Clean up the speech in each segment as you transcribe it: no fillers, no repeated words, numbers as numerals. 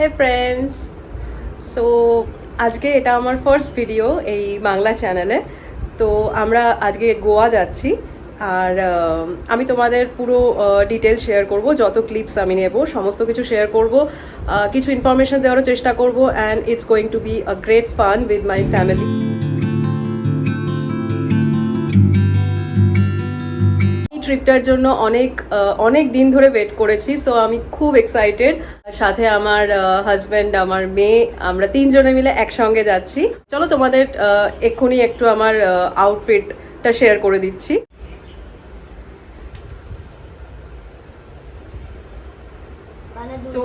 হে friends, so আজকে এটা আমার ফার্স্ট ভিডিও এই বাংলা চ্যানেলে। তো আমরা আজকে গোয়া যাচ্ছি, আর আমি তোমাদের পুরো ডিটেল শেয়ার করব, যত ক্লিপস আমি নেব সমস্ত কিছু শেয়ার করব, কিছু ইনফরমেশন দেওয়ার চেষ্টা করব, and it's going to be a great fun with my family. ট্রিপটার জন্য অনেক দিন ধরে ওয়েট করেছি, সো আমি খুব এক্সাইটেড। সাথে আমার হাজব্যান্ড, আমার মেয়ে, আমরা তিনজনে মিলে একসঙ্গে যাচ্ছি। চলো তোমাদের এক্ষুনি একটু আমার আউটফিটটা শেয়ার করে দিচ্ছি। তো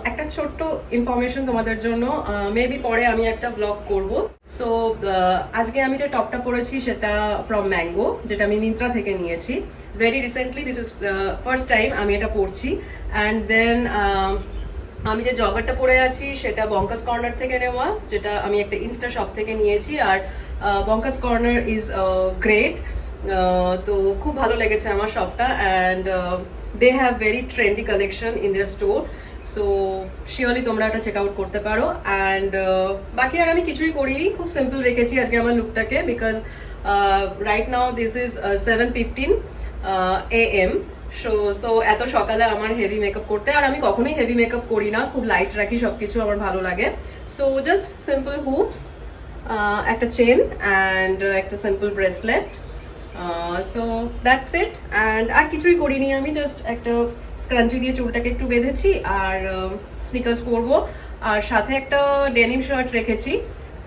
একটা ছোট্ট ইনফরমেশন তোমাদের জন্য, মেবি পরে আমি একটা ব্লগ করব। সো আজকে আমি যে টপটা পরেছি সেটা ফ্রম ম্যাঙ্গো, যেটা আমি মিন্ত্রা থেকে নিয়েছি very recently. This is first time আমি এটা পরছি। অ্যান্ড দেন আমি যে জগারটা পরে আছি সেটা বঙ্কাস কর্নার থেকে নেওয়া, যেটা আমি একটা ইনস্টা শপ থেকে নিয়েছি। আর বঙ্কাস কর্নার ইজ গ্রেট, তো খুব ভালো লেগেছে আমার শপটা। And they have very trendy collection in their store, so surely তোমরা এটা চেক আউট করতে পারো। অ্যান্ড বাকি আর আমি কিছুই করিনি, খুব সিম্পল রেখেছি আজকে আমার লুকটাকে, because right now this is 7:15 AM, so এত সকালে আমার হেভি মেকআপ করতে, আর আমি কখনোই হেভি মেকআপ করি না, খুব লাইট রাখি সবকিছু, আমার ভালো লাগে। সো জাস্ট সিম্পল হুপস, একটা চেন অ্যান্ড একটা simple bracelet, so that's it. And আর কিছুই করিনি, আমি জাস্ট একটা স্ক্রাঞ্চি দিয়ে চুলটাকে একটু বেঁধেছি, আর স্নিকার্স পরবো, আর সাথে একটা ডেনিম শার্ট রেখেছি।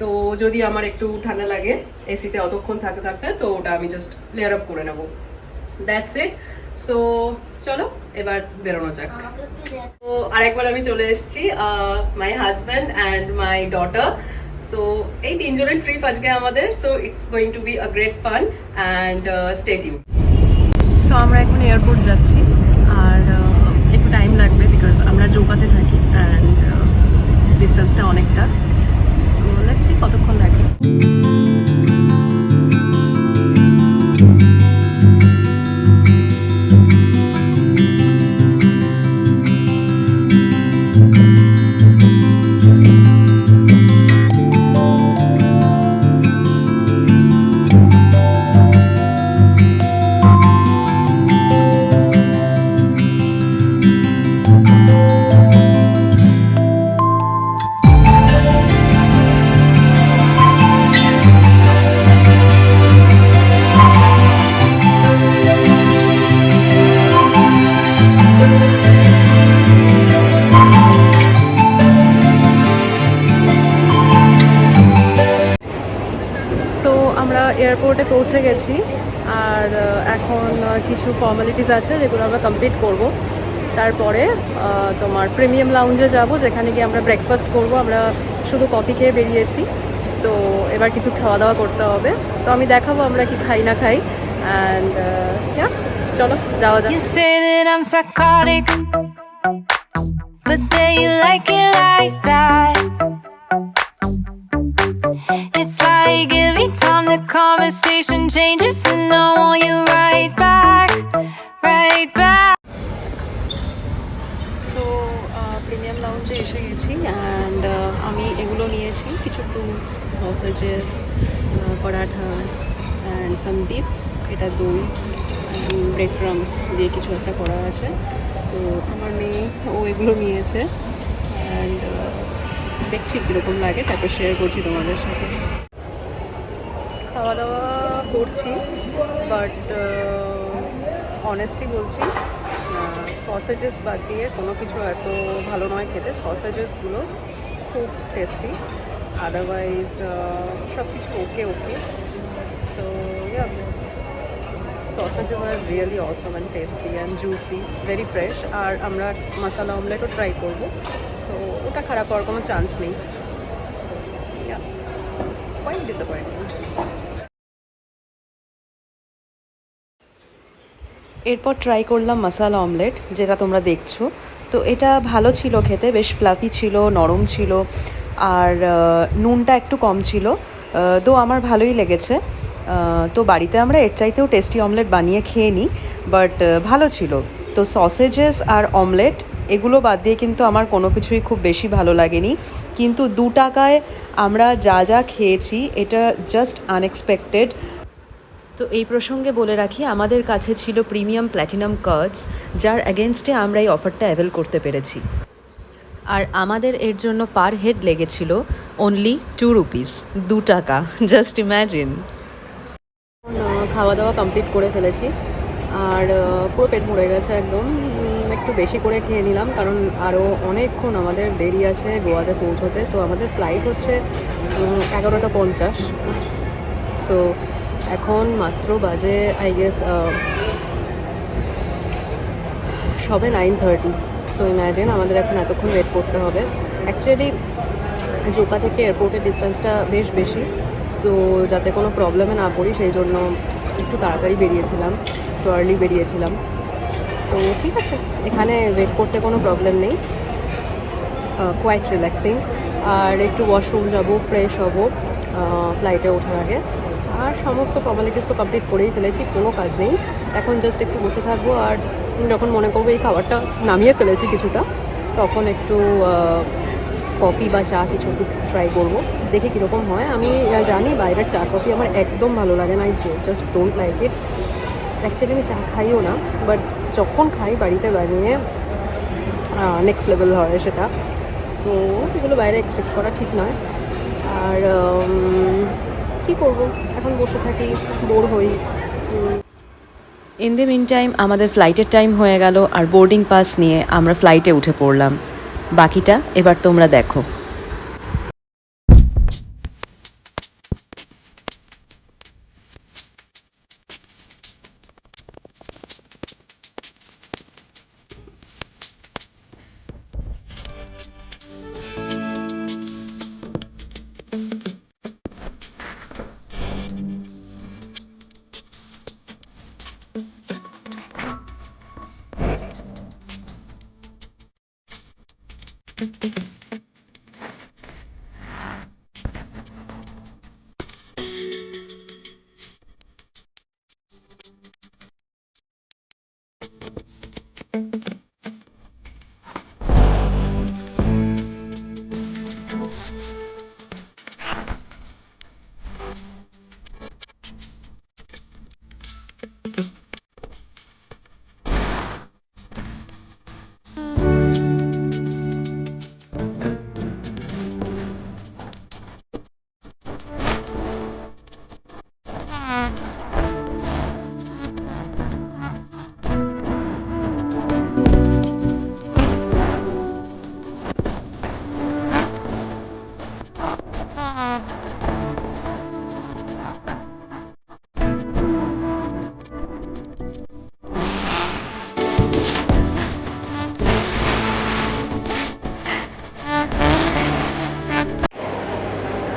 তো যদি আমার একটু ঠান্ডা লাগে এসিতে অতক্ষণ থাকতে থাকতে, তো ওটা আমি জাস্ট লেয়ার আপ করে নেবো, দ্যাটস ইট। সো চলো এবার বেরোনো যাক। তো আরেকবার আমি চলে এসেছি, my husband and my daughter. So এই তিনজনের ট্রিপ আজকে আমাদের, so it's going to be a great fun and stay tuned. So আমরা এখন এয়ারপোর্ট যাচ্ছি, আর একটু টাইম লাগবে বিকজ আমরা জোকাতে থাকি অ্যান্ড ডিস্টেন্সটা অনেকটা। সো লেটস সি কতক্ষণ লাগবে। এয়ারপোর্টে পৌঁছে গেছি, আর এখন কিছু ফর্মালিটিস আছে যেগুলো আমরা কমপ্লিট করব। তারপরে তোমার প্রিমিয়াম লাউঞ্জে যাব, যেখানে গিয়ে আমরা ব্রেকফাস্ট করব। আমরা শুধু কফি খেয়ে বেরিয়েছি, তো এবার কিছু খাওয়া দাওয়া করতে হবে। তো আমি দেখাবো আমরা কি খাই না খাই। অ্যান্ড চলো যাওয়া যাক। It's like every time the conversation changes and I want you right back. So premium লাউঞ্জে এসে গেছি, অ্যান্ড আমি এগুলো নিয়েছি, কিছু fruits, sausages, paratha and some dips. এটা দই ব্রেড ক্রামস দিয়ে কিছু একটা করা আছে। তো আমার মেয়ে এগুলো নিয়েছে, অ্যান্ড দেখছি কীরকম লাগে, তারপর শেয়ার করছি তোমাদের সাথে। খাওয়া দাওয়া করছি, বাট অনেস্টলি বলছি সসেজেস বাদ দিয়ে কোনো কিছু এত ভালো নয় খেতে। সসেজেসগুলো খুব টেস্টি, আদারওয়াইজ সব কিছু okay. So sausages are really awesome and tasty and juicy, very fresh. আর আমরা মশলা অমলেটও ট্রাই করবো, সো ওটা খারাপ হওয়ার কোনো চান্স নেই। So yeah, quite disappointing. এরপর ট্রাই করলাম মশলা অমলেট, যেটা তোমরা দেখছো। তো এটা ভালো ছিল খেতে, বেশ ফ্লাফি ছিল, নরম ছিল, আর নুনটা একটু কম ছিল, তো আমার ভালোই লেগেছে। তো বাড়িতে আমরা এর চাইতেও টেস্টি অমলেট বানিয়ে খেয়ে নিই, বাট ভালো ছিল। তো সসেজেস আর অমলেট এগুলো বাদ দিয়ে কিন্তু আমার কোনো কিছুই খুব বেশি ভালো লাগেনি, কিন্তু 2 টাকায় আমরা যা যা খেয়েছি এটা জাস্ট আনএক্সপেক্টেড। তো এই প্রসঙ্গে বলে রাখি, আমাদের কাছে ছিল প্রিমিয়াম প্ল্যাটিনাম কার্ডস, যার অ্যাগেনস্টে আমরা এই অফারটা অ্যাভেল করতে পেরেছি। আর আমাদের এর জন্য পার হেড লেগেছিল অনলি 2 রুপিস, 2 টাকা। Just imagine. খাওয়া দাওয়া কমপ্লিট করে ফেলেছি আর পুরো পেট ভরে গেছে একদম। একটু বেশি করে খেয়ে নিলাম কারণ আরও অনেকক্ষণ আমাদের দেরি আছে গোয়াতে পৌঁছতে। সো আমাদের ফ্লাইট হচ্ছে 11:50। সো এখন মাত্র বাজে আই গেস সবে 9:30। সো ইম্যাজিন আমাদের এখন এতক্ষণ ওয়েট করতে হবে। অ্যাকচুয়ালি জোকা থেকে এয়ারপোর্টের ডিস্টেন্সটা বেশ বেশি, তো যাতে কোনো প্রবলেমে না পড়ি সেই জন্য একটু তাড়াতাড়ি বেরিয়েছিলাম, একটু আর্লি বেরিয়েছিলাম। তো ঠিক আছে, এখানে ওয়েট করতে কোনো প্রবলেম নেই, কোয়াইট রিল্যাক্সিং। আর একটু ওয়াশরুম যাব, ফ্রেশ হব ফ্লাইটে ওঠার আগে। আর সমস্ত ফর্মালিটিস তো কমপ্লিট করেই ফেলেছি, কোনো কাজ নেই। এখন জাস্ট একটু বসে থাকবো, আর যখন মনে করবো এই খাবারটা নামিয়ে ফেলেছি কিছুটা, তখন একটু কফি বা চা কিছু একটু ট্রাই করবো, দেখে কীরকম হয়। আমি জানি বাইরের চা কফি আমার একদম ভালো লাগে না, I just don't like it. Actually আমি চা খাইও না, বাট যখন খাই বাড়িতে বানিয়ে নেক্সট লেভেল হয় সেটা। তো এগুলো বাইরে এক্সপেক্ট করা ঠিক নয়। আর কী করবো, এখন বসে থাকি, বোর হই। ইন দ্য মিন টাইম আমাদের ফ্লাইটের টাইম হয়ে গেল, আর বোর্ডিং পাস নিয়ে আমরা ফ্লাইটে উঠে পড়লাম। বাকিটা এবার তোমরা দেখো।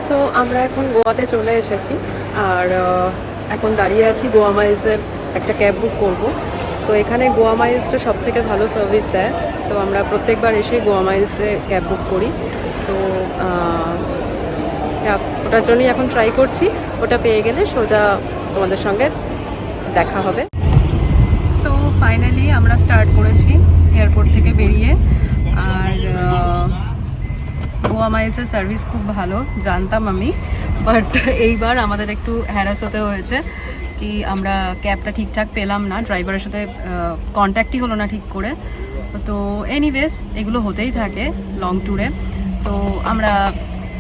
সো আমরা এখন গোয়াতে চলে এসেছি, আর এখন দাঁড়িয়ে আছি গোয়া মাইলসের একটা ক্যাব বুক করব। তো এখানে গোয়া মাইলসটা সব থেকে ভালো সার্ভিস দেয়, তো আমরা প্রত্যেকবার এসেই গোয়া মাইলসে ক্যাব বুক করি। তো ওটার জন্যই এখন ট্রাই করছি, ওটা পেয়ে গেলে সোজা তোমাদের সঙ্গে দেখা হবে। সো ফাইনালি আমরা স্টার্ট করেছি এয়ারপোর্ট থেকে বেরিয়ে। আর গোয়া মাইলসের সার্ভিস খুব ভালো জানতাম আমি, বাট এইবার আমাদের একটু হ্যারাস হতে হয়েছে কি আমরা ক্যাবটা ঠিকঠাক পেলাম না, ড্রাইভারের সাথে কন্ট্যাক্টই হলো না ঠিক করে। তো এনিওয়েজ এগুলো হতেই থাকে লং ট্যুরে। তো আমরা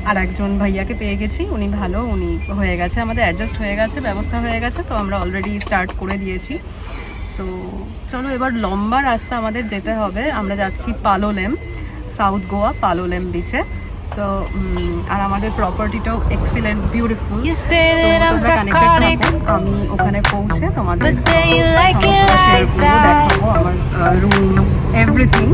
আর একজন ভাইয়াকে পেয়ে গেছি, উনি ভালো, উনি হয়ে গেছে, আমাদের অ্যাডজাস্ট হয়ে গেছে, ব্যবস্থা হয়ে গেছে। তো আমরা অলরেডি স্টার্ট করে দিয়েছি। তো চলো এবার লম্বা রাস্তা আমাদের যেতে হবে। আমরা যাচ্ছি পালোলেম, সাউথ গোয়া পালোলেম বিচে। তো আর আমাদের প্রপার্টিটাও এক্সিলেন্ট, বিউটিফুল। তোমরা কানেক্টেড থাকো, আমি ওখানে পৌঁছে তোমাদের শেয়ার করবো, দেখাবো আমার রুম, এভরিথিং।